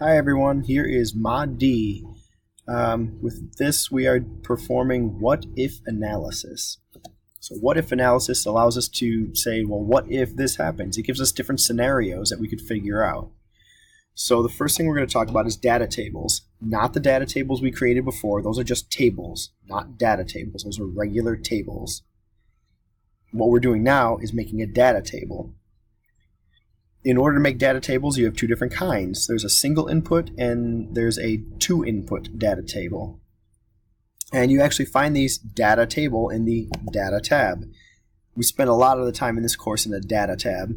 Hi everyone, here is Mod D. With this we are performing what-if analysis. So what-if analysis allows us to say, well, what if this happens? It gives us different scenarios that we could figure out. So the first thing we're going to talk about is data tables. Not the data tables we created before. Those are just tables, not data tables. Those are regular tables. What we're doing now is making a data table. In order to make data tables, you have two different kinds. There's a single input and there's a two input data table. And you actually find these data table in the data tab. We spend a lot of the time in this course in the data tab.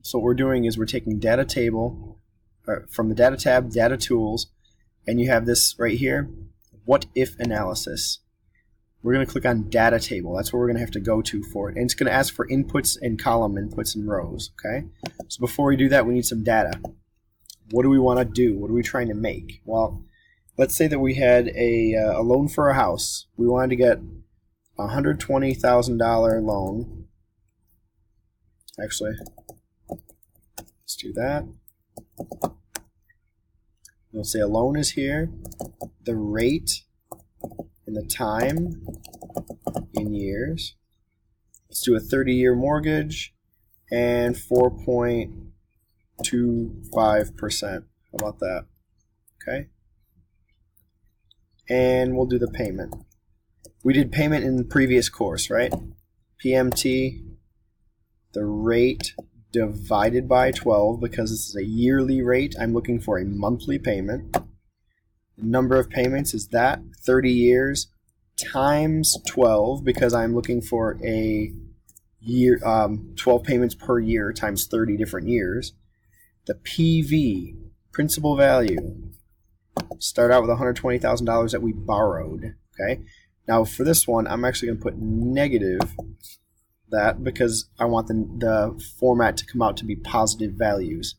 So what we're doing is we're taking data table from the data tab, data tools, and you have this right here, what if analysis. We're going to click on data table. That's where we're going to have to go to for it. And it's going to ask for inputs and column inputs and rows. Okay. So before we do that, we need some data. What do we want to do? What are we trying to make? Well, let's say that we had a loan for a house. We wanted to get a $120,000 loan. Actually, let's do that. We'll say a loan is here. The rate and the time in years. Let's do a 30-year mortgage and 4.25%. How about that? Okay. And we'll do the payment. We did payment in the previous course, right? PMT, the rate divided by 12, because this is a yearly rate. I'm looking for a monthly payment. The number of payments is that, 30 years times 12, because I'm looking for a year, 12 payments per year times 30 different years. The PV, principal value, start out with $120,000 that we borrowed. Okay. Now for this one, I'm actually going to put negative that because I want the format to come out to be positive values.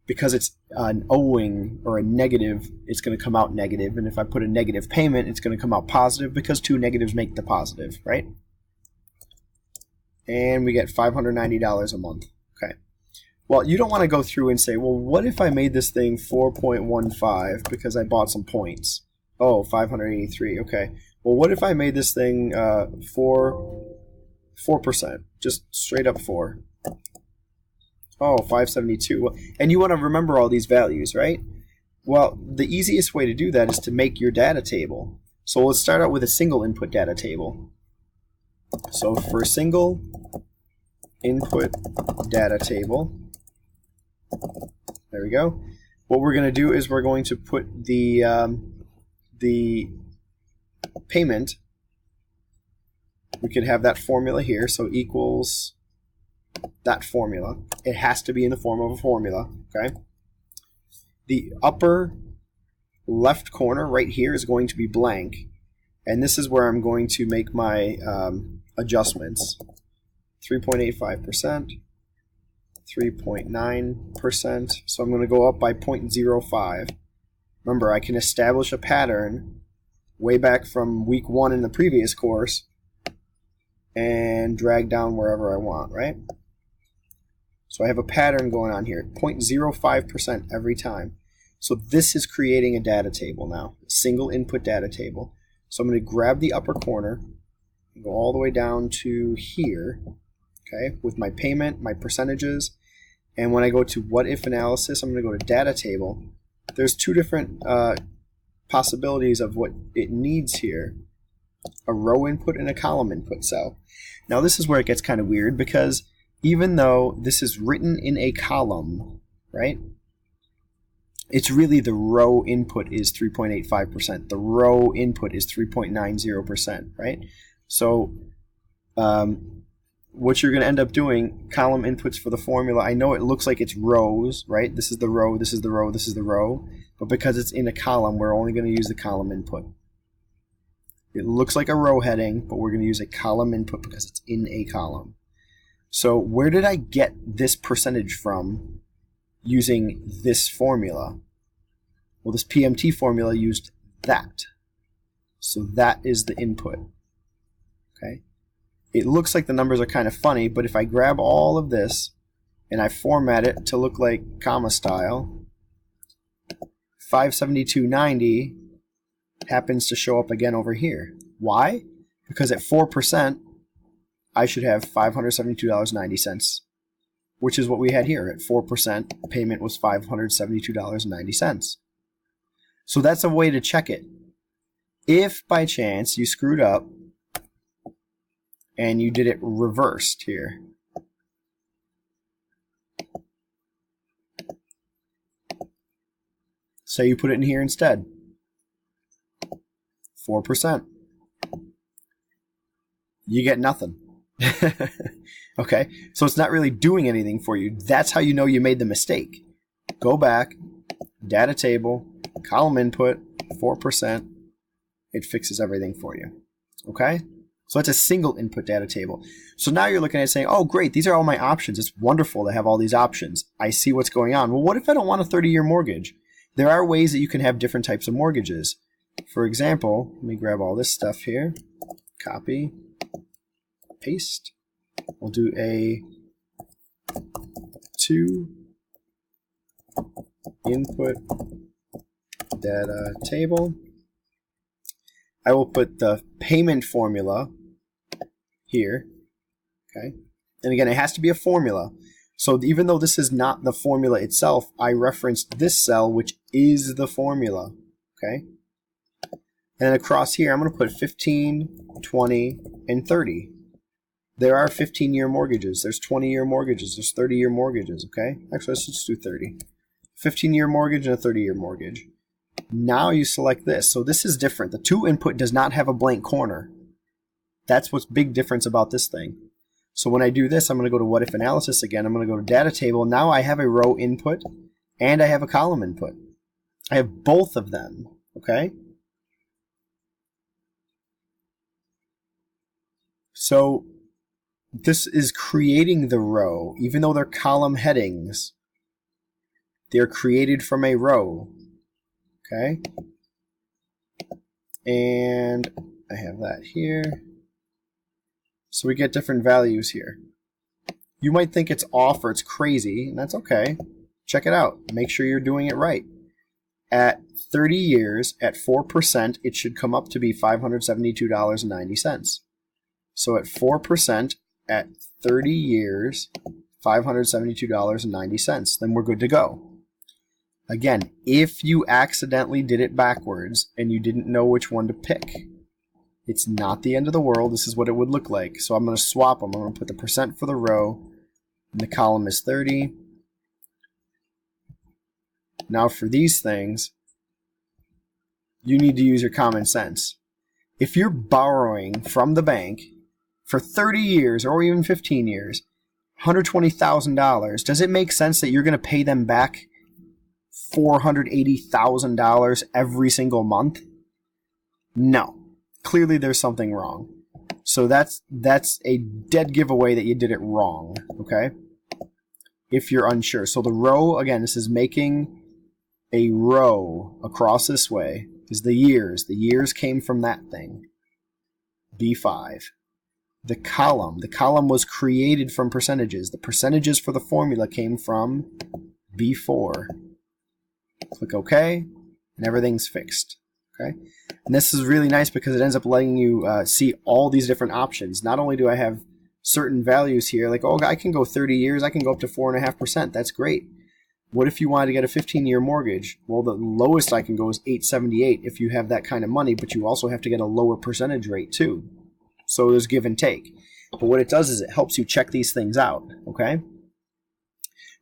Because it's an owing or a negative, it's going to come out negative. And if I put a negative payment, it's going to come out positive because two negatives make the positive, right? And we get $590 a month. Okay. Well, you don't want to go through and say, well, what if I made this thing 4.15 because I bought some points? Oh, 583. Okay. Well, what if I made this thing 4%? Just straight up 4. Oh, 572. And you want to remember all these values, right? Well, the easiest way to do that is to make your data table. So let's start out with a single input data table. So for a single input data table, there we go. What we're going to do is we're going to put the payment. We could have that formula here, so equals that formula. It has to be in the form of a formula, okay? The upper left corner right here is going to be blank, and this is where I'm going to make my adjustments. 3.85%, 3.9%, so I'm going to go up by 0.05. Remember, I can establish a pattern way back from week 1 in the previous course and drag down wherever I want, right? So I have a pattern going on here, 0.05% every time. So this is creating a data table now, a single input data table. So I'm going to grab the upper corner and go all the way down to here, okay, with my payment, my percentages. And when I go to what if analysis, I'm going to go to data table. There's two different possibilities of what it needs here, a row input and a column input cell. Now this is where it gets kind of weird because even though this is written in a column, right, it's really the row input is 3.85%. The row input is 3.90%, right? So what you're going to end up doing, column inputs for the formula, I know it looks like it's rows, right? This is the row, this is the row, this is the row. But because it's in a column, we're only going to use the column input. It looks like a row heading, but we're going to use a column input because it's in a column. So where did I get this percentage from using this formula? Well, this PMT formula used that. So that is the input. Okay. It looks like the numbers are kind of funny, but if I grab all of this and I format it to look like comma style, 572.90 happens to show up again over here. Why? Because at 4%, I should have $572.90, which is what we had here. At 4%, payment was $572.90. So that's a way to check it. If by chance you screwed up and you did it reversed here, say you put it in here instead, 4%, you get nothing. Okay, so it's not really doing anything for you. That's how you know you made the mistake. Go back, data table, column input, 4%. It fixes everything for you. Okay, so that's a single input data table. So now you're looking at it saying, oh great, these are all my options. It's wonderful to have all these options. I see what's going on. Well, what if I don't want a 30-year mortgage? There are ways that you can have different types of mortgages. For example, let me grab all this stuff here, copy, paste. We'll do a 2 input data table. I will put the payment formula here. Okay, and again, it has to be a formula. So even though this is not the formula itself, I referenced this cell, which is the formula. Okay, and across here, I'm going to put 15, 20, and 30. There are 15-year mortgages. There's 20-year mortgages. There's 30-year mortgages. Okay, actually, let's just do 30. 15-year mortgage and a 30-year mortgage. Now you select this. So this is different. The 2 input does not have a blank corner. That's what's big difference about this thing. So when I do this, I'm going to go to what if analysis again. I'm going to go to data table. Now I have a row input and I have a column input. I have both of them. Okay. So this is creating the row, even though they're column headings. They're created from a row. Okay. And I have that here. So we get different values here. You might think it's off or it's crazy, and that's okay. Check it out. Make sure you're doing it right. At 30 years, at 4%, it should come up to be $572.90. So at 4%, at 30 years, $572.90. Then we're good to go. Again, if you accidentally did it backwards and you didn't know which one to pick, it's not the end of the world. This is what it would look like. So I'm going to swap them. I'm going to put the percent for the row, and the column is 30. Now for these things, you need to use your common sense. If you're borrowing from the bank for 30 years or even 15 years, $120,000, does it make sense that you're going to pay them back $480,000 every single month? No. Clearly there's something wrong. So that's a dead giveaway that you did it wrong, okay? If you're unsure. So the row, again, this is making a row across this way, is the years. The years came from that thing, B5. The column was created from percentages. The percentages for the formula came from B4. Click OK, and everything's fixed. Okay, and this is really nice because it ends up letting you see all these different options. Not only do I have certain values here, like, oh, I can go 30 years, I can go up to 4.5%. That's great. What if you wanted to get a 15-year mortgage? Well, the lowest I can go is 878 if you have that kind of money, but you also have to get a lower percentage rate too. So there's give and take. But what it does is it helps you check these things out. Okay.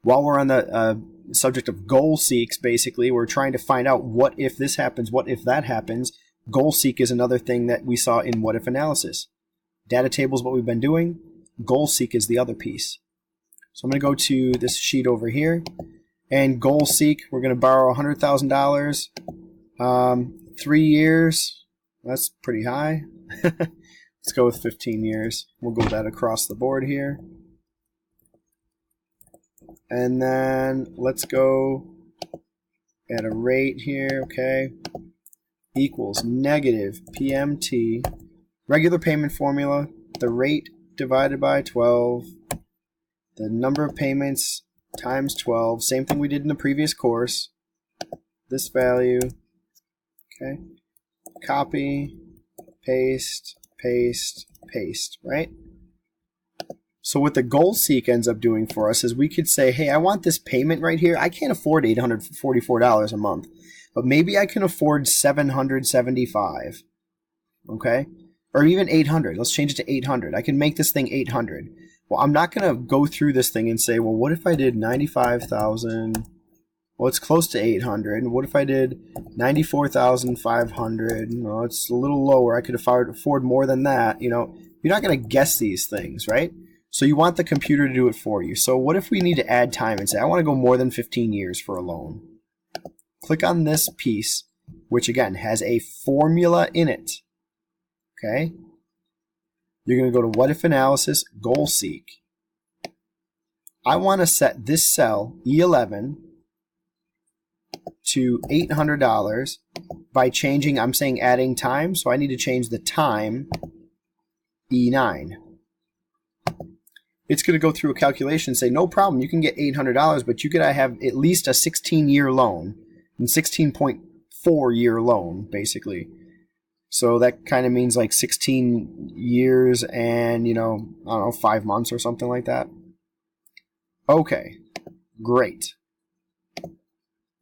While we're on the subject of goal seeks, basically, we're trying to find out what if this happens, what if that happens. Goal seek is another thing that we saw in what if analysis. Data table is what we've been doing. Goal seek is the other piece. So I'm going to go to this sheet over here. And goal seek, we're going to borrow $100,000. 3 years, that's pretty high. Let's go with 15 years. We'll go that across the board here. And then let's go at a rate here, okay, equals negative PMT, regular payment formula, the rate divided by 12, the number of payments times 12, same thing we did in the previous course. this value. Okay. Copy, paste, paste, paste, right? So what the goal seek ends up doing for us is we could say, hey, I want this payment right here. I can't afford $844 a month, but maybe I can afford $775, okay? Or even 800. Let's change it to 800. I can make this thing 800. Well, I'm not going to go through this thing and say, well, what if I did 95,000? Well, it's close to 800. What if I did 94,500? No, it's a little lower. I could afford more than that. You know, you're not going to guess these things, right? So you want the computer to do it for you. So what if we need to add time and say, I want to go more than 15 years for a loan? Click on this piece, which again has a formula in it. Okay? You're going to go to What If Analysis, Goal Seek. I want to set this cell, E11, to $800 by changing, I'm saying adding time, so I need to change the time E9. It's going to go through a calculation and say, no problem, you can get $800, but you gotta have at least a 16-year loan, and 16.4-year loan, basically. So that kind of means like 16 years and, you know, I don't know, 5 months or something like that. Okay, great.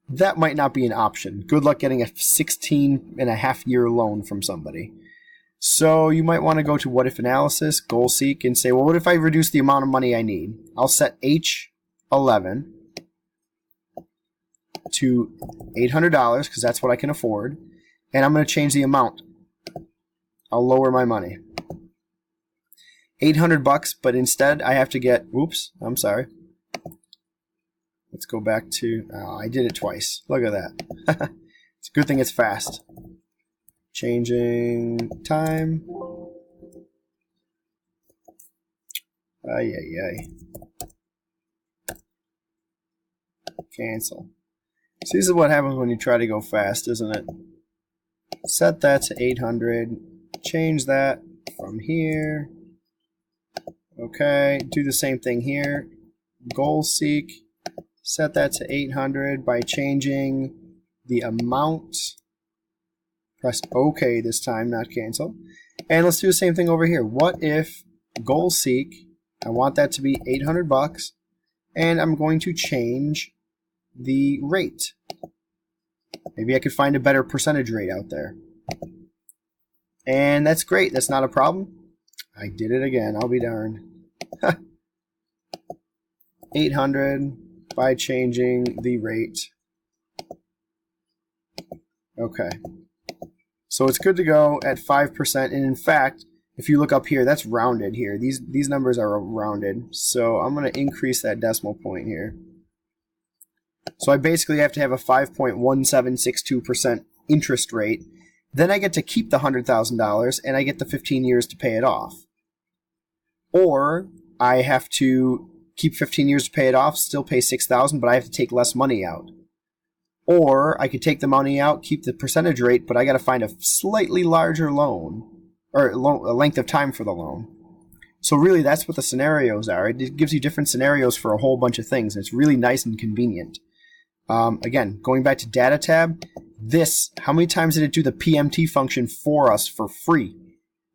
That might not be an option. Good luck getting a 16.5-year loan from somebody. So you might want to go to What If Analysis, Goal Seek, and say, well, what if I reduce the amount of money I need? I'll set H11 to $800 because that's what I can afford. And I'm going to change the amount. I'll lower my money. $800, but instead I have to get, oops, I'm sorry. Let's go back to, oh, I did it twice. Look at that. It's a good thing it's fast. Changing time. Ay, ay, ay. Cancel. So this is what happens when you try to go fast, isn't it? Set that to 800. Change that from here. Okay, do the same thing here. Goal Seek. Set that to 800 by changing the amount. Press OK this time, not cancel. And let's do the same thing over here. What if Goal Seek, I want that to be $800, and I'm going to change the rate. Maybe I could find a better percentage rate out there. And that's great. That's not a problem. I did it again. I'll be darned. 800 by changing the rate. Okay. So it's good to go at 5%. And in fact, if you look up here, that's rounded here. These numbers are rounded. So I'm going to increase that decimal point here. So I basically have to have a 5.1762% interest rate. Then I get to keep the $100,000 and I get the 15 years to pay it off. Or I have to keep 15 years to pay it off, still pay $6,000, but I have to take less money out. Or I could take the money out, keep the percentage rate, but I got to find a slightly larger loan, or a length of time for the loan. So really, that's what the scenarios are. It gives you different scenarios for a whole bunch of things. And it's really nice and convenient. Again, going back to Data tab, this, how many times did it do the PMT function for us for free?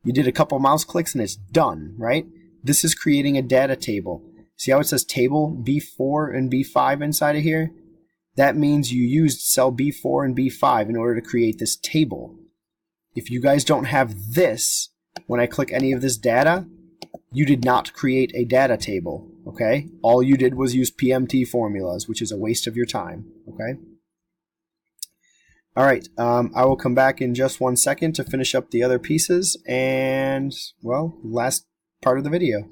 You did a couple mouse clicks and it's done, right? This is creating a data table. See how it says table B4 and B5 inside of here? That means you used cell B4 and B5 in order to create this table. If you guys don't have this, when I click any of this data, you did not create a data table, okay? All you did was use PMT formulas, which is a waste of your time, okay? All right, I will come back in just 1 second to finish up the other pieces and, well, last part of the video.